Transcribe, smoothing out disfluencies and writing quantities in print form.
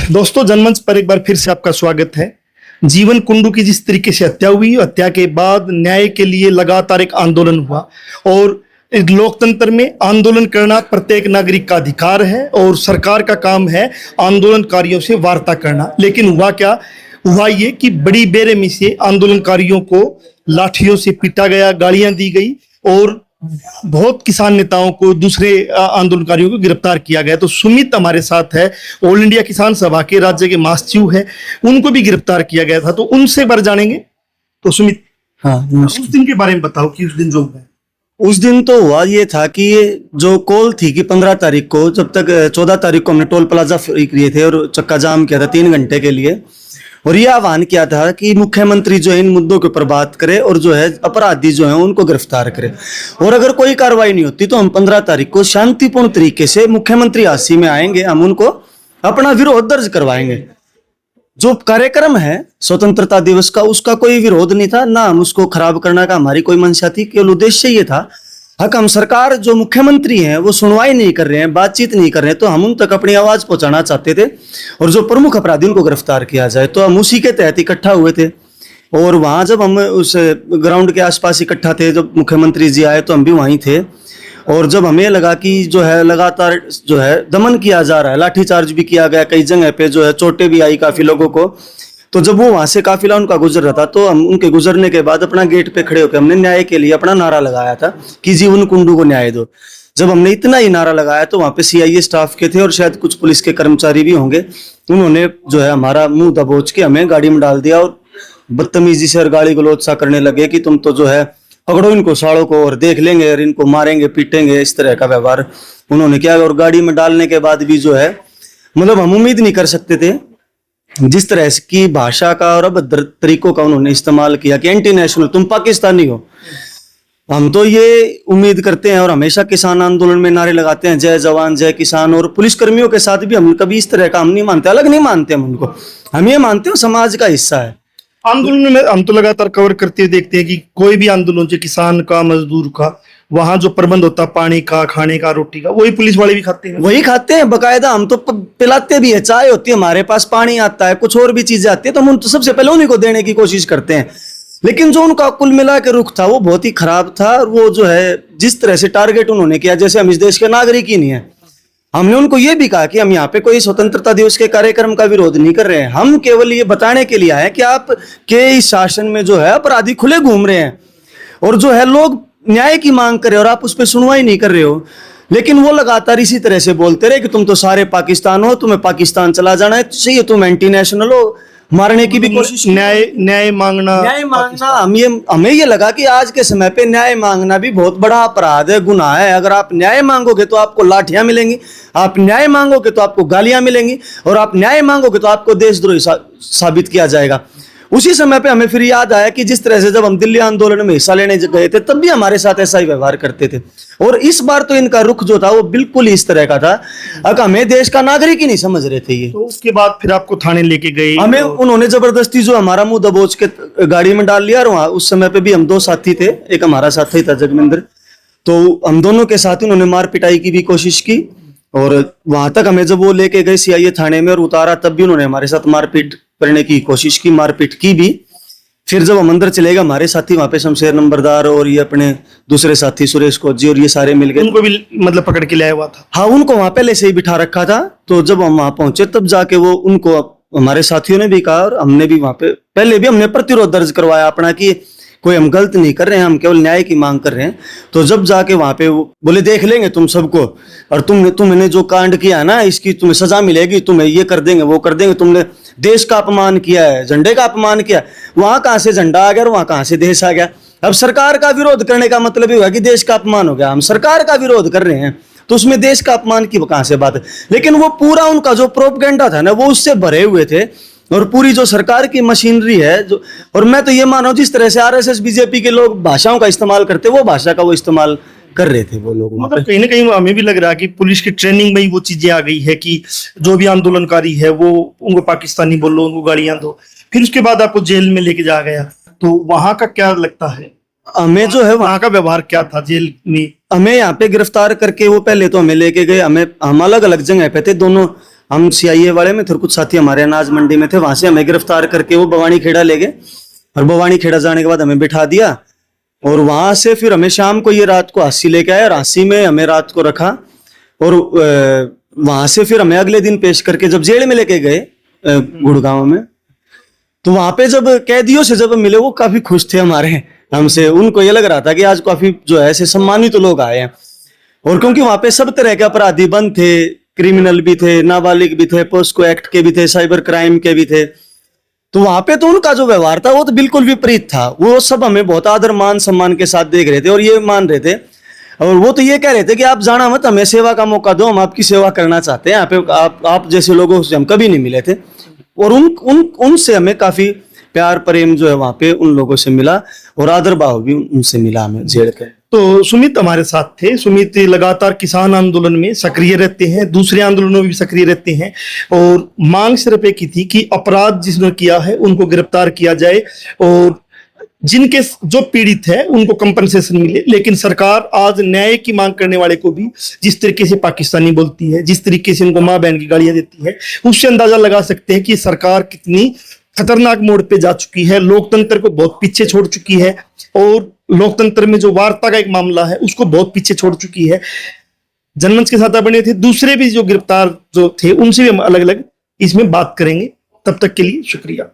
दोस्तों, जनमंच पर एक बार फिर से आपका स्वागत है। जीवन कुंडू की जिस तरीके से हत्या हुई, हत्या के बाद न्याय के लिए लगातार एक आंदोलन हुआ और लोकतंत्र में आंदोलन करना प्रत्येक नागरिक का अधिकार है और सरकार का काम है आंदोलनकारियों से वार्ता करना। लेकिन हुआ क्या? हुआ ये कि बड़ी बेरहमी से आंदोलनकारियों को लाठियों से पीटा गया, गालियां दी गई और बहुत किसान नेताओं को, दूसरे आंदोलनकारियों को गिरफ्तार किया गया। तो सुमित हमारे साथ है, ऑल इंडिया किसान सभा के राज्य के महासचिव है, उनको भी गिरफ्तार किया गया था। तो उनसे बार जानेंगे। तो सुमित, हाँ, उस दिन के बारे में बताओ कि उस दिन जो हुआ। उस दिन तो हुआ ये था कि जो कॉल थी कि 15 तारीख को, जब तक 14 तारीख को हमने टोल प्लाजा फ्री किए थे और चक्का जाम किया था 3 घंटे के लिए, और ये आह्वान किया था कि मुख्यमंत्री जो है इन मुद्दों के ऊपर बात करे और जो है अपराधी जो है उनको गिरफ्तार करे, और अगर कोई कार्रवाई नहीं होती तो हम 15 तारीख को शांतिपूर्ण तरीके से मुख्यमंत्री हांसी में आएंगे, हम उनको अपना विरोध दर्ज करवाएंगे। जो कार्यक्रम है स्वतंत्रता दिवस का, उसका कोई विरोध नहीं था, ना हम उसको खराब करने का हमारी कोई मंशा थी। केवल उद्देश्य ये था, हम सरकार जो मुख्यमंत्री हैं वो सुनवाई नहीं कर रहे हैं, बातचीत नहीं कर रहे हैं, तो हम उन तक अपनी आवाज पहुंचाना चाहते थे और जो प्रमुख अपराधियों को गिरफ्तार किया जाए। तो हम उसी के तहत इकट्ठा हुए थे और वहां जब हम उस ग्राउंड के आसपास इकट्ठा थे, जब मुख्यमंत्री जी आए तो हम भी वहीं थे। और जब हमें लगा कि जो है लगातार जो है दमन किया जा रहा है, लाठीचार्ज भी किया गया, कई जगह पे जो है चोटें भी आई काफी लोगों को, तो जब वो वहां से काफिला उनका गुजर रहा था तो हम उनके गुजरने के बाद अपना गेट पे खड़े होकर हमने न्याय के लिए अपना नारा लगाया था कि जीवन कुंडू को न्याय दो। जब हमने इतना ही नारा लगाया तो वहां पे सीआईए स्टाफ के थे और शायद कुछ पुलिस के कर्मचारी भी होंगे, उन्होंने जो है हमारा मुंह दबोच के हमें गाड़ी में डाल दिया और बदतमीजी से और गाली गलौज सा करने लगे कि तुम तो जो है पकड़ो इनको साड़ों को और देख लेंगे और इनको मारेंगे पीटेंगे, इस तरह का व्यवहार उन्होंने किया। और गाड़ी में डालने के बाद भी जो है मतलब हम उम्मीद नहीं कर सकते थे जिस तरह की भाषा का और अभद्र तरीकों का उन्होंने इस्तेमाल किया कि एंटी नेशनल, तुम पाकिस्तानी हो। हम तो ये उम्मीद करते हैं और हमेशा किसान आंदोलन में नारे लगाते हैं जय जवान जय किसान, और पुलिसकर्मियों के साथ भी हम कभी इस तरह का हम नहीं मानते, अलग नहीं मानते हम उनको, हम ये मानते हैं समाज का हिस्सा है। आंदोलन में हम तो लगातार कवर करते हुए देखते हैं कि कोई भी आंदोलन जो किसान का, मजदूर का, वहां जो प्रबंध होता है पानी का, खाने का, रोटी का, वही पुलिस वाले भी खाते हैं। वही खाते हैं बकायदा, हम तो पिलाते भी है, चाय होती है हमारे पास, पानी आता है, कुछ और भी चीजें आती है, तो हम तो सबसे पहले उन्हीं को देने की कोशिश करते हैं। लेकिन जो उनका कुल मिला के रुख था वो बहुत ही खराब था। और वो जो है जिस तरह से टारगेट उन्होंने किया, जैसे हम इस देश के नागरिक ही नहीं है। हमने उनको ये भी कहा कि हम यहाँ पे कोई स्वतंत्रता दिवस के कार्यक्रम का विरोध नहीं कर रहे हैं, हम केवल ये बताने के लिए आए कि आप के इस शासन में जो है अपराधी खुले घूम रहे हैं और जो है लोग न्याय की मांग कर रहे हो और आप उस पर सुनवाई नहीं कर रहे हो। लेकिन वो लगातार इसी तरह से बोलते रहे कि तुम तो सारे पाकिस्तान हो, तुम्हें पाकिस्तान चला जाना है, चाहिए तुम एंटी नेशनल हो, मारने की भी कोशिश। न्याय मांगना हमें ये लगा कि आज के समय पे न्याय मांगना भी बहुत बड़ा अपराध है, गुनाह है। अगर आप न्याय मांगोगे तो आपको लाठियां मिलेंगी, आप न्याय मांगोगे तो आपको गालियां मिलेंगी, और आप न्याय मांगोगे तो आपको देशद्रोही साबित किया जाएगा। उसी समय पे हमें फिर याद आया कि जिस तरह से जब हम दिल्ली आंदोलन में हिस्सा लेने गए थे तब भी हमारे साथ ऐसा ही व्यवहार करते थे, और इस बार तो इनका रुख जो था वो बिल्कुल इस तरह का था। अगर हमें देश का नागरिक ही नहीं समझ रहे थे ये। तो उसके बाद फिर आपको थाने लेके गए, हमें उन्होंने जबरदस्ती जो हमारा मुंह दबोच के गाड़ी में डाल लिया, और वहां उस समय पे भी हम 2 साथी थे, एक हमारा साथी था जगमिंदर, तो हम दोनों के साथ उन्होंने मार पिटाई की भी कोशिश की। और वहां तक हमें जब वो लेके गए सीआईए थाने में और उतारा तब भी उन्होंने हमारे साथ मारपीट करने की कोशिश की, मारपीट की भी। फिर जब हम अंदर चले गए, हमारे साथी वहां पे शमशेर नंबरदार और ये अपने दूसरे साथी सुरेश कोजी और ये सारे मिल गए, उनको भी मतलब पकड़ के लाया हुआ था। हाँ, उनको वहां पहले से ही बिठा रखा था। तो जब हम वहां पहुंचे तब जाके वो उनको हमारे साथियों ने भी कहा और हमने भी वहां पे पहले भी हमने प्रतिरोध दर्ज करवाया अपना कि कोई हम गलत नहीं कर रहे हैं, हम केवल न्याय की मांग कर रहे हैं। तो जब जाके वहां पे वो बोले देख लेंगे तुम सबको, और तुमने जो कांड किया ना इसकी तुम्हें सजा मिलेगी, तुम्हें ये कर देंगे वो कर देंगे, तुमने देश का अपमान किया है, झंडे का अपमान किया। वहां कहां से झंडा आ गया और वहां कहां से देश आ गया? अब सरकार का विरोध करने का मतलब ये हुआ कि देश का अपमान हो गया। हम सरकार का विरोध कर रहे हैं तो उसमें देश का अपमान की कहां से बात है? लेकिन वो पूरा उनका जो प्रोपगेंडा था ना वो उससे भरे हुए थे, और पूरी जो सरकार की मशीनरी है जो, और मैं तो ये मानो जिस तरह से आरएसएस बीजेपी के लोग भाषाओं का इस्तेमाल करते वो भाषा का वो इस्तेमाल कर रहे थे वो लोग। मतलब कहीं ना कहीं हमें भी लग रहा है कि पुलिस की ट्रेनिंग में ही वो चीजें आ गई है कि जो भी आंदोलनकारी है वो उनको पाकिस्तानी बोलो, उनको गालियां दो। फिर उसके बाद आपको जेल में लेके जा गया, तो वहां का क्या लगता है? हमें जो है वहां का व्यवहार क्या था जेल में? हमें यहाँ पे गिरफ्तार करके वो पहले तो हमें लेके गए, हम अलग अलग जगह पे थे, दोनों हम सीआईए वाले में थे और कुछ साथी हमारे अनाज मंडी में थे, वहां से हमें गिरफ्तार करके वो बवानी खेड़ा ले गए और बवानी खेड़ा जाने के बाद हमें बिठा दिया और वहां से फिर हमें शाम को ये रात को हांसी लेके आए और हांसी में हमें रात को रखा और वहां से फिर हमें अगले दिन पेश करके जब जेल में लेके गए गुड़गांव में, तो वहां पे जब कैदियों से जब मिले वो काफी खुश थे हमारे हमसे, उनको ये लग रहा था कि आज काफी जो है ऐसे सम्मानित तो लोग आए हैं। और क्योंकि वहां पे सब तरह के अपराधी बंद थे, क्रिमिनल भी थे, नाबालिग भी थे, पोस्को एक्ट के भी थे, साइबर क्राइम के भी थे, तो वहां पे तो उनका जो व्यवहार था वो तो बिल्कुल विपरीत था। वो सब हमें बहुत आदर मान सम्मान के साथ देख रहे थे और ये मान रहे थे और वो तो ये कह रहे थे कि आप जाना मत, हमें सेवा का मौका दो, हम आपकी सेवा करना चाहते हैं। यहाँ पे आप जैसे लोगों से हम कभी नहीं मिले थे और उनसे हमें काफी प्यार प्रेम जो है वहां पे उन लोगों से मिला और आदर भाव भी उनसे मिला हमें जेल के। तो सुमित हमारे साथ थे। सुमित लगातार किसान आंदोलन में सक्रिय रहते हैं, दूसरे आंदोलनों में भी सक्रिय रहते हैं और मांग सिर्फ एक ही थी कि अपराध जिसने किया है उनको गिरफ्तार किया जाए और जिनके जो पीड़ित है उनको कंपनसेशन मिले। लेकिन सरकार आज न्याय की मांग करने वाले को भी जिस तरीके से पाकिस्तानी बोलती है, जिस तरीके से उनको माँ बहन की गालियां देती है, उससे अंदाजा लगा सकते हैं कि सरकार कितनी खतरनाक मोड़ पे जा चुकी है, लोकतंत्र को बहुत पीछे छोड़ चुकी है और लोकतंत्र में जो वार्ता का एक मामला है उसको बहुत पीछे छोड़ चुकी है। जनमंच के साथ बने थे, दूसरे भी जो गिरफ्तार जो थे उनसे भी हम अलग अलग इसमें बात करेंगे। तब तक के लिए शुक्रिया।